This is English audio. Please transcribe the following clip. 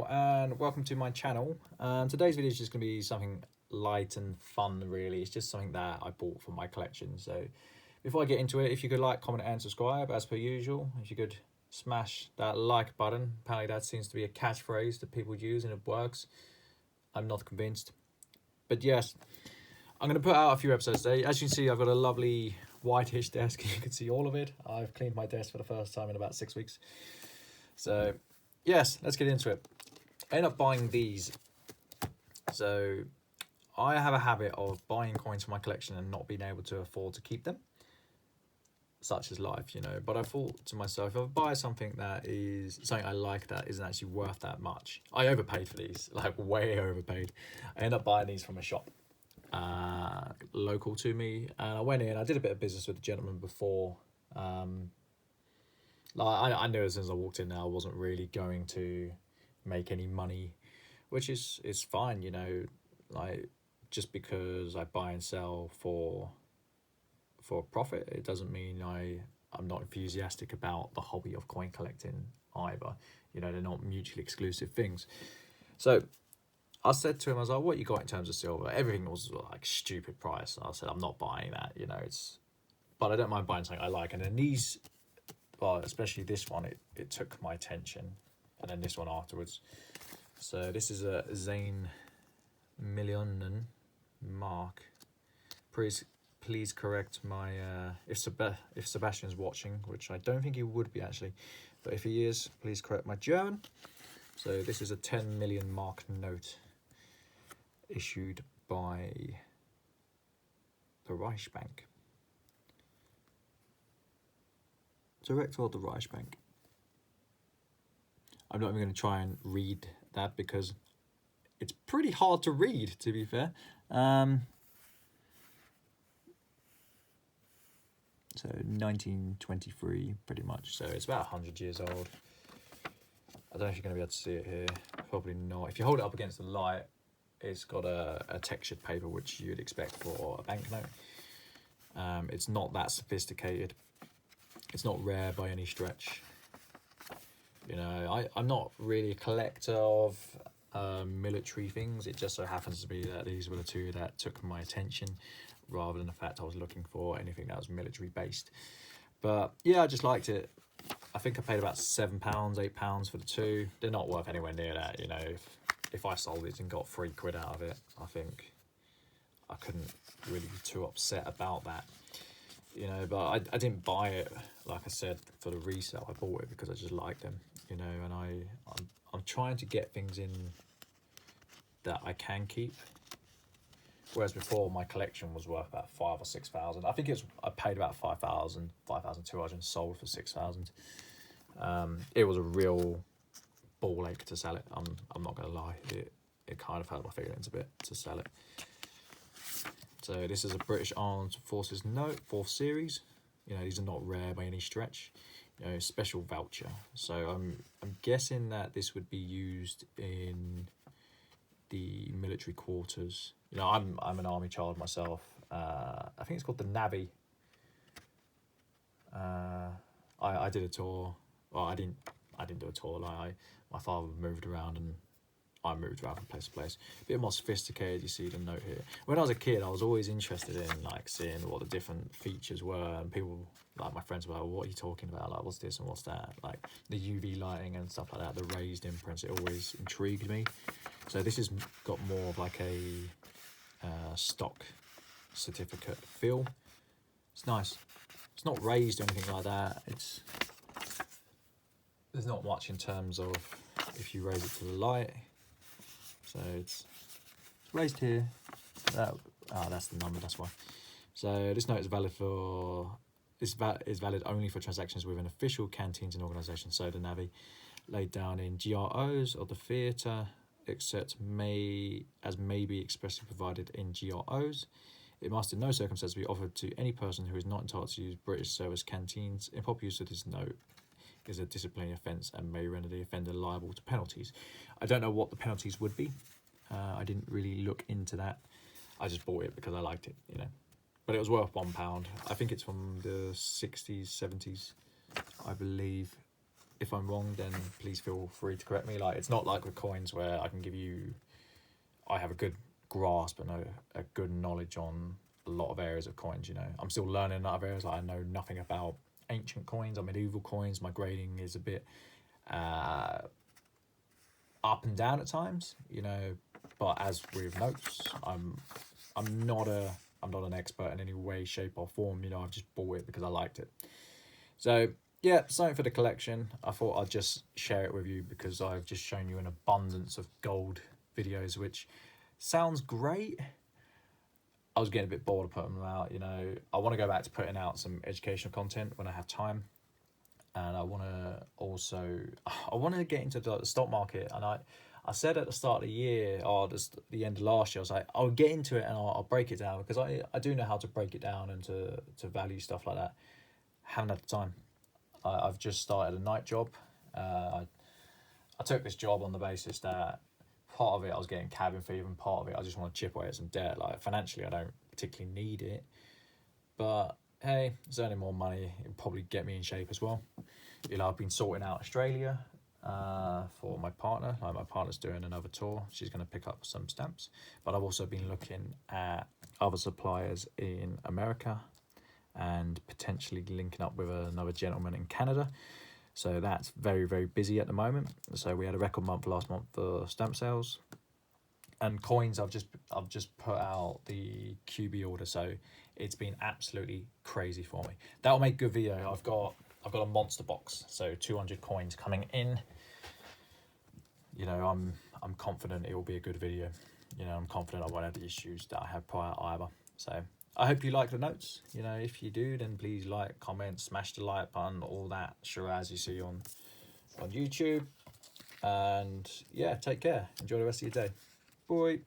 and welcome to my channel. Today's video is just going to be something light and fun, really. It's just something that I bought for my collection. So before I get into it, if you could like, comment and subscribe as per usual. If you could smash that like button. Apparently that seems to be a catchphrase that people use and it works. I'm not convinced. But yes, I'm going to put out a few episodes today. As you can see, I've got a lovely whitish desk. You can see all of it. I've cleaned my desk for the first time in about 6 weeks. So yes, let's get into it. I ended up buying these. So I have a habit of buying coins for my collection and not being able to afford to keep them. Such as life, you know. But I thought to myself, if I buy something that is something I like that isn't actually worth that much. I overpaid for these, like way overpaid. I ended up buying these from a shop local to me, and I went in. I did a bit of business with the gentleman before. I knew as soon as I walked in, I wasn't really going to make any money, which is fine, you know. Like, just because I buy and sell for a profit, it doesn't mean I'm not enthusiastic about the hobby of coin collecting either. You know, they're not mutually exclusive things. So I said to him, I was like, what you got in terms of silver? Everything was like stupid price. I said, I'm not buying that, you know. But I don't mind buying something I like. And then these, well, especially this one, it took my attention, and then this one afterwards. So this is a Zane Millionen mark. Please correct my if Sebastian's watching, which I don't think he would be actually, but if he is, please correct my German. So this is a 10 million mark note issued by the Reichsbank. Director of the Reichsbank. I'm not even going to try and read that because it's pretty hard to read, to be fair. So 1923, pretty much. So it's about 100 years old. I don't know if you're going to be able to see it here. Probably not. If you hold it up against the light, it's got a textured paper, which you'd expect for a banknote. It's not that sophisticated. It's not rare by any stretch. You know, I'm not really a collector of military things. It just so happens to be that these were the two that took my attention, rather than the fact I was looking for anything that was military based. But yeah, I just liked it. I think I paid about £7, £8 for the two. They're not worth anywhere near that, you know. If I sold it and got £3 out of it, I think I couldn't really be too upset about that. You know, but I didn't buy it, like I said, for the resale. I bought it because I just like them, you know, and I'm trying to get things in that I can keep. Whereas before, my collection was worth about 5,000 or 6,000. I think I paid about 5,000, 5,200, and sold for 6,000. It was a real ball ache to sell it. I'm not gonna lie. It kind of hurt my feelings a bit to sell it. So this is a British Armed Forces note, 4th series. You know, these are not rare by any stretch. You know, special voucher. So I'm guessing that this would be used in the military quarters. You know, I'm an army child myself. I think it's called the Navy. I did a tour. Well, I didn't do a tour. Like my father moved around and I moved around from place to place. A bit more sophisticated. You see the note here. When I was a kid, I was always interested in like seeing what the different features were, and people like my friends were like, "What are you talking about? Like, what's this and what's that?" Like the UV lighting and stuff like that. The raised imprints. It always intrigued me. So this has got more of like a stock certificate feel. It's nice. It's not raised or anything like that. There's not much in terms of if you raise it to the light. So it's raised here. That's the number. That's why. So this note is valid is valid only for transactions within official canteens and organisations. So the Navy, laid down in GROs of the theatre, except may be expressly provided in GROs. It must in no circumstance be offered to any person who is not entitled to use British service canteens. Improper use of this note is a disciplinary offence and may render the offender liable to penalties. I don't know what the penalties would be. I didn't really look into that. I just bought it because I liked it, you know. But it was worth £1. I think it's from the 60s, 70s, I believe. if I'm wrong, then please feel free to correct me. Like, it's not like with coins where I have a good grasp and a good knowledge on a lot of areas of coins. You know, I'm still learning in other areas. Like, I know nothing about ancient coins or medieval coins. My grading is a bit up and down at times, you know. But as with notes, I'm not an expert in any way, shape, or form. You know, I've just bought it because I liked it. So yeah, something for the collection. I thought I'd just share it with you because I've just shown you an abundance of gold videos, which sounds great. I was getting a bit bored of putting them out. You know, I want to go back to putting out some educational content when I have time. And I want to get into the stock market. And I said at the start of the year, or just the end of last year, I was like, I'll get into it and I'll break it down, because I do know how to break it down and to value stuff like that. Haven't had the time. I've just started a night job. I took this job on the basis that part of it I was getting cabin fever, and part of it I just want to chip away at some debt. Like, financially, I don't particularly need it, but hey, it's earning more money. It'll probably get me in shape as well. You know, I've been sorting out Australia for my partner. Like, my partner's doing another tour. She's going to pick up some stamps. But I've also been looking at other suppliers in America and potentially linking up with another gentleman in Canada. So that's very, very busy at the moment. So we had a record month last month for stamp sales. And coins, I've just put out the QB order, so it's been absolutely crazy for me. That'll make good video. I've got a monster box, so 200 coins coming in. You know, I'm confident it will be a good video. You know, I'm confident I won't have the issues that I had prior either. So I hope you like the notes. You know, if you do, then please like, comment, smash the like button, all that charades you see on YouTube. And yeah, take care. Enjoy the rest of your day. Bye.